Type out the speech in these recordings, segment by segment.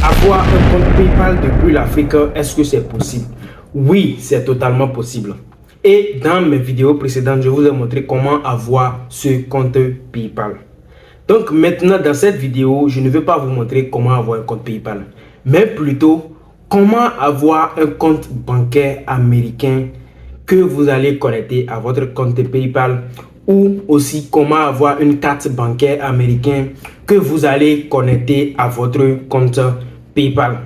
Avoir un compte PayPal depuis l'Afrique, est-ce que c'est possible? Oui, c'est totalement possible. Et dans mes vidéos précédentes, je vous ai montré comment avoir ce compte PayPal. Donc maintenant, dans cette vidéo, je ne vais pas vous montrer comment avoir un compte PayPal, mais plutôt comment avoir un compte bancaire américain que vous allez connecter à votre compte PayPal, ou aussi comment avoir une carte bancaire américaine que vous allez connecter à votre compte PayPal.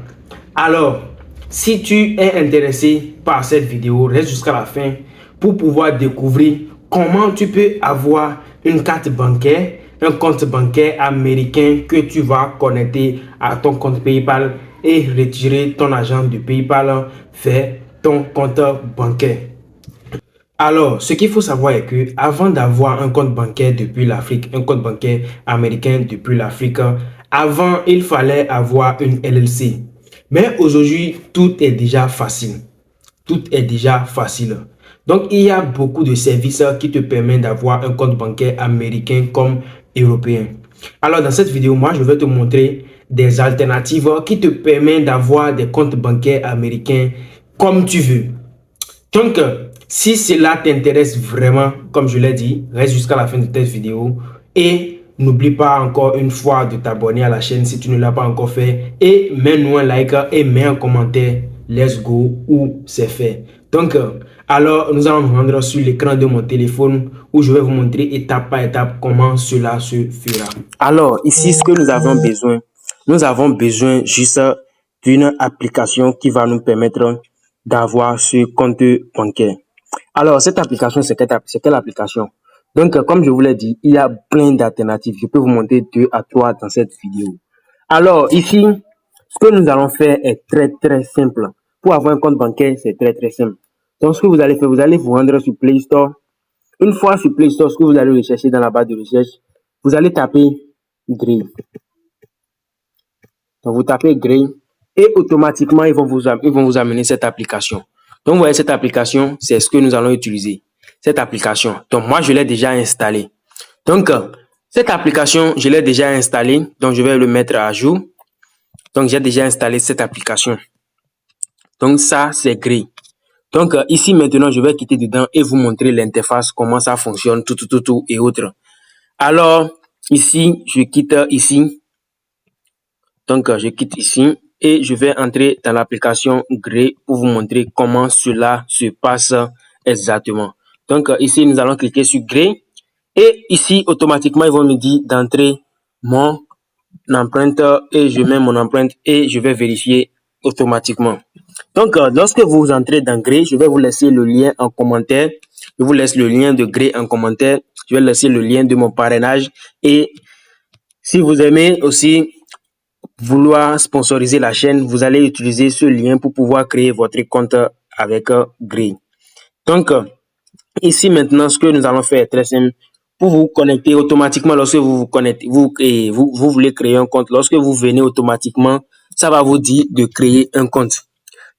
Alors, si tu es intéressé par cette vidéo, reste jusqu'à la fin pour pouvoir découvrir comment tu peux avoir une carte bancaire, un compte bancaire américain que tu vas connecter à ton compte PayPal et retirer ton argent de PayPal vers ton compte bancaire. Alors, ce qu'il faut savoir est que avant d'avoir un compte bancaire depuis l'Afrique, un compte bancaire américain depuis l'Afrique, avant, il fallait avoir une LLC. Mais aujourd'hui, tout est déjà facile. Tout est déjà facile. Donc, il y a beaucoup de services qui te permettent d'avoir un compte bancaire américain comme européen. Alors, dans cette vidéo, moi, je vais te montrer des alternatives qui te permettent d'avoir des comptes bancaires américains comme tu veux. Donc, si cela t'intéresse vraiment, comme je l'ai dit, reste jusqu'à la fin de cette vidéo et n'oublie pas encore une fois de t'abonner à la chaîne si tu ne l'as pas encore fait et mets-nous un like et mets un commentaire. Let's go ou c'est fait. Donc, alors nous allons nous rendre sur l'écran de mon téléphone où je vais vous montrer étape par étape comment cela se fera. Alors, ici, ce que nous avons besoin juste d'une application qui va nous permettre d'avoir ce compte bancaire. Alors, cette application, c'est quelle application? Donc, comme je vous l'ai dit, il y a plein d'alternatives. Je peux vous montrer 2 à 3 dans cette vidéo. Alors, ici, ce que nous allons faire est très simple. Pour avoir un compte bancaire, c'est très simple. Donc, ce que vous allez faire, vous allez vous rendre sur Play Store. Une fois sur Play Store, ce que vous allez rechercher dans la barre de recherche, vous allez taper Gray. Donc, vous tapez Gray et automatiquement, ils vont vous amener cette application. Donc, vous voyez, cette application, c'est ce que nous allons utiliser. Cette application. Donc, moi, je l'ai déjà installée. Donc, cette application, je l'ai déjà installée. Donc, je vais le mettre à jour. Donc, j'ai déjà installé cette application. Donc, ça, c'est Gray. Donc, ici, maintenant, je vais quitter dedans et vous montrer l'interface, comment ça fonctionne, tout et autres. Alors, ici, je quitte ici. Donc, je quitte ici et je vais entrer dans l'application Gray pour vous montrer comment cela se passe exactement. Donc, ici, nous allons cliquer sur Gray et ici, automatiquement, ils vont me dire d'entrer mon empreinte et je mets mon empreinte et je vais vérifier automatiquement. Donc, lorsque vous entrez dans Gray, je vais vous laisser le lien en commentaire. Je vous laisse le lien de Gray en commentaire. Je vais laisser le lien de mon parrainage et si vous aimez aussi vouloir sponsoriser la chaîne, vous allez utiliser ce lien pour pouvoir créer votre compte avec Gray. Donc, ici maintenant, ce que nous allons faire est très simple. Pour vous connecter automatiquement, lorsque vous vous connectez, vous voulez créer un compte, lorsque vous venez automatiquement, ça va vous dire de créer un compte.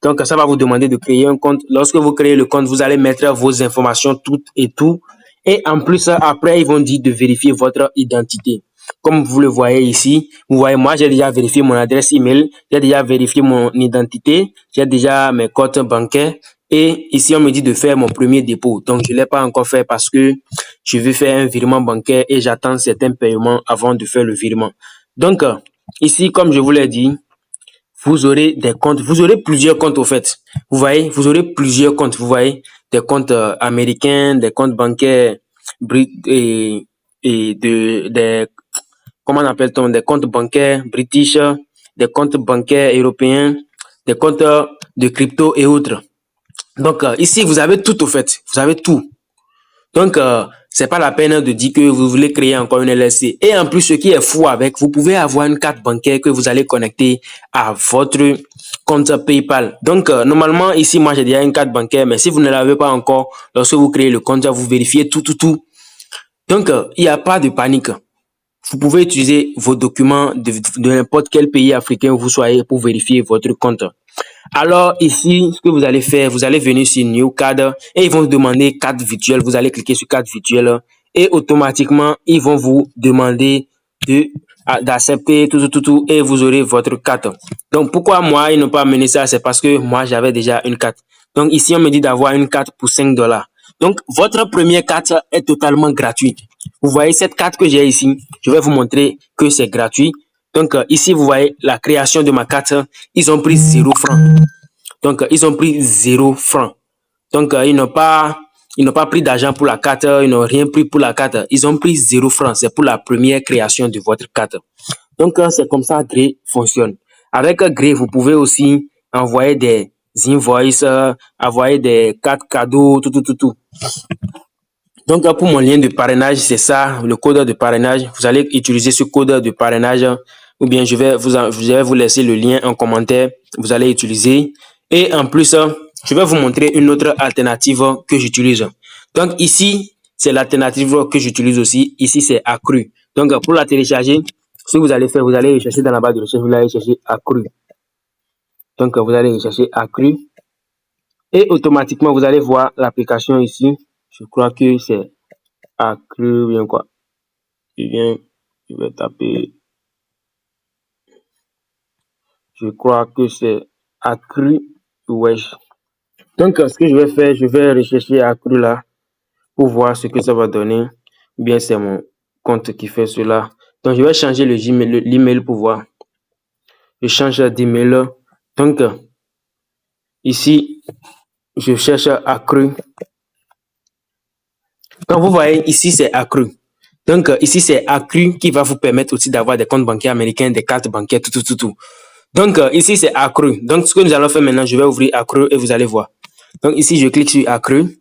Donc, ça va vous demander de créer un compte. Lorsque vous créez le compte, vous allez mettre vos informations toutes et tout. Et en plus, après, ils vont dire de vérifier votre identité. Comme vous le voyez ici, vous voyez, moi, j'ai déjà vérifié mon adresse email, j'ai déjà vérifié mon identité, j'ai déjà mes codes bancaires. Et ici, on me dit de faire mon premier dépôt. Donc, je ne l'ai pas encore fait parce que je veux faire un virement bancaire et j'attends certains paiements avant de faire le virement. Donc, ici, comme je vous l'ai dit, vous aurez des comptes, vous aurez plusieurs comptes au fait. Vous voyez, vous aurez plusieurs comptes. Vous voyez, des comptes américains, des comptes bancaires comment on appelle-t-on, des comptes bancaires british, des comptes bancaires européens, des comptes de crypto et autres. Donc, ici, vous avez tout au fait. Vous avez tout. Donc, c'est pas la peine de dire que vous voulez créer encore une LLC. Et en plus, ce qui est fou avec, vous pouvez avoir une carte bancaire que vous allez connecter à votre compte PayPal. Donc, normalement, ici, moi, j'ai déjà une carte bancaire, mais si vous ne l'avez pas encore, lorsque vous créez le compte, vous vérifiez tout. Donc, il n'y a pas de panique. Vous pouvez utiliser vos documents de n'importe quel pays africain où vous soyez pour vérifier votre compte. Alors ici, ce que vous allez faire, vous allez venir sur New Card et ils vont vous demander carte virtuelle. Vous allez cliquer sur carte virtuelle et automatiquement, ils vont vous demander de d'accepter tout et vous aurez votre carte. Donc pourquoi moi ils n'ont pas amené ça, c'est parce que moi j'avais déjà une carte. Donc ici on me dit d'avoir une carte pour $5. Donc votre première carte est totalement gratuite. Vous voyez cette carte que j'ai ici, je vais vous montrer que c'est gratuit. Donc ici vous voyez la création de ma carte, ils ont pris 0 francs. Donc ils ont pris 0 francs. Donc ils n'ont pas pris d'argent pour la carte, ils n'ont rien pris pour la carte. Ils ont pris 0 francs. C'est pour la première création de votre carte. Donc c'est comme ça que Grey fonctionne. Avec Grey, vous pouvez aussi envoyer des invoices, envoyer des cartes cadeaux, tout. Donc pour mon lien de parrainage, c'est ça, le code de parrainage. Vous allez utiliser ce code de parrainage ou bien je vais vous laisser le lien en commentaire. Vous allez utiliser. Et en plus, je vais vous montrer une autre alternative que j'utilise. Donc ici, c'est l'alternative que j'utilise aussi. Ici, c'est Accru. Donc pour la télécharger, ce que vous allez faire, vous allez chercher dans la barre de recherche, vous allez chercher Accru. Donc vous allez chercher Accru. Et automatiquement, vous allez voir l'application ici. Je crois que c'est Accru, bien quoi. Je vais taper. Je crois que c'est Accru, wesh. Donc, ce que je vais faire, je vais rechercher Accru là pour voir ce que ça va donner. Ou bien c'est mon compte qui fait cela. Donc, je vais changer l'email pour voir. Je change d'email. Donc, ici, je cherche Accru. Quand vous voyez ici, c'est Accru. Donc, ici, c'est Accru qui va vous permettre aussi d'avoir des comptes bancaires américains, des cartes bancaires, tout. Donc, ici, c'est Accru. Donc, ce que nous allons faire maintenant, je vais ouvrir Accru et vous allez voir. Donc, ici, je clique sur Accru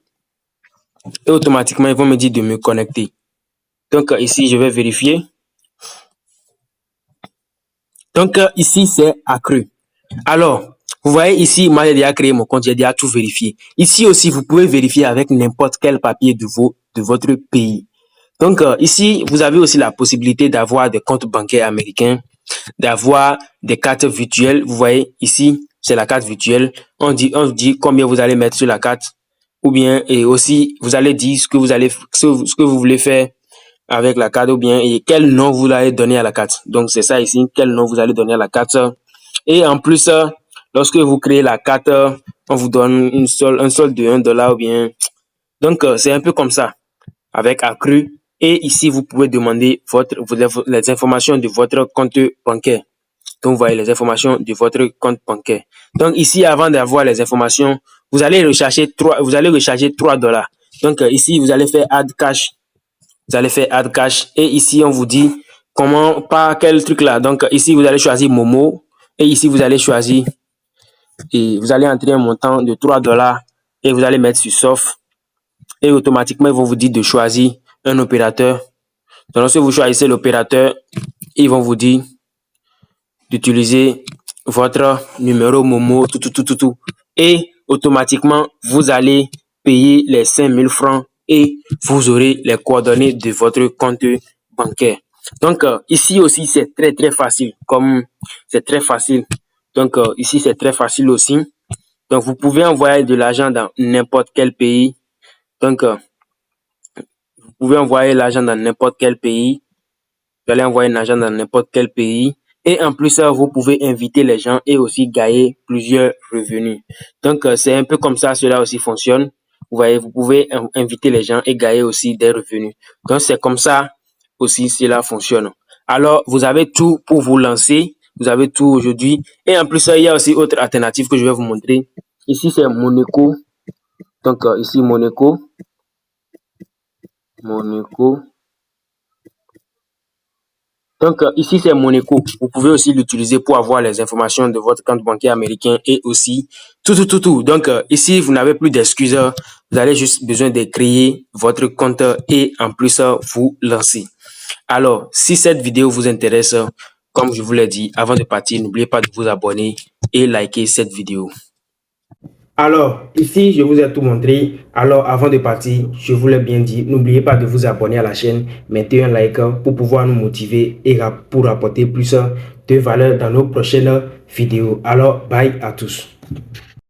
et automatiquement, ils vont me dire de me connecter. Donc, ici, je vais vérifier. Donc, ici, c'est Accru. Alors, vous voyez ici, moi, j'ai déjà créé mon compte, j'ai déjà tout vérifié. Ici aussi, vous pouvez vérifier avec n'importe quel papier de votre pays. Donc, ici, vous avez aussi la possibilité d'avoir des comptes bancaires américains, d'avoir des cartes virtuelles. Vous voyez ici, c'est la carte virtuelle. On dit combien vous allez mettre sur la carte. Ou bien, et aussi, vous allez dire ce que vous voulez faire avec la carte ou bien et quel nom vous allez donner à la carte. Donc, c'est ça ici, quel nom vous allez donner à la carte. Et en plus, lorsque vous créez la carte, on vous donne un solde de $1 ou bien. Donc, c'est un peu comme ça avec Accru. Et ici, vous pouvez demander les informations de votre compte bancaire. Donc, vous voyez les informations de votre compte bancaire. Donc, ici, avant d'avoir les informations, vous allez recharger $3. Donc, ici, vous allez faire Add Cash. Vous allez faire Add Cash. Et ici, on vous dit par quel truc là. Donc, ici, vous allez choisir Momo. Et ici, vous allez choisir et vous allez entrer un montant de $3 et vous allez mettre sur Sauf. Et automatiquement, ils vont vous dire de choisir un opérateur. Donc, lorsque vous choisissez l'opérateur, ils vont vous dire d'utiliser votre numéro Momo, tout. Et automatiquement, vous allez payer les 5000 francs et vous aurez les coordonnées de votre compte bancaire. Donc, ici aussi, c'est très facile. C'est très facile. Donc, ici, c'est très facile aussi. Donc, vous pouvez envoyer de l'argent dans n'importe quel pays. Donc, vous pouvez envoyer l'argent dans n'importe quel pays. Vous allez envoyer l'argent dans n'importe quel pays. Et en plus, vous pouvez inviter les gens et aussi gagner plusieurs revenus. Donc, c'est un peu comme ça, cela aussi fonctionne. Vous voyez, vous pouvez inviter les gens et gagner aussi des revenus. Donc, c'est comme ça aussi, cela fonctionne. Alors, vous avez tout pour vous lancer. Vous avez tout aujourd'hui. Et en plus, il y a aussi autre alternative que je vais vous montrer. Ici, c'est Monaco. Donc, ici, Monaco. Donc, ici, c'est Monaco. Vous pouvez aussi l'utiliser pour avoir les informations de votre compte bancaire américain et aussi tout. Donc, ici, vous n'avez plus d'excuses. Vous avez juste besoin de créer votre compte et en plus, vous lancer. Alors, si cette vidéo vous intéresse, comme je vous l'ai dit, avant de partir, n'oubliez pas de vous abonner et liker cette vidéo. Alors, ici, je vous ai tout montré. Alors, avant de partir, je vous l'ai bien dit, n'oubliez pas de vous abonner à la chaîne, mettez un like pour pouvoir nous motiver et pour apporter plus de valeur dans nos prochaines vidéos. Alors, bye à tous.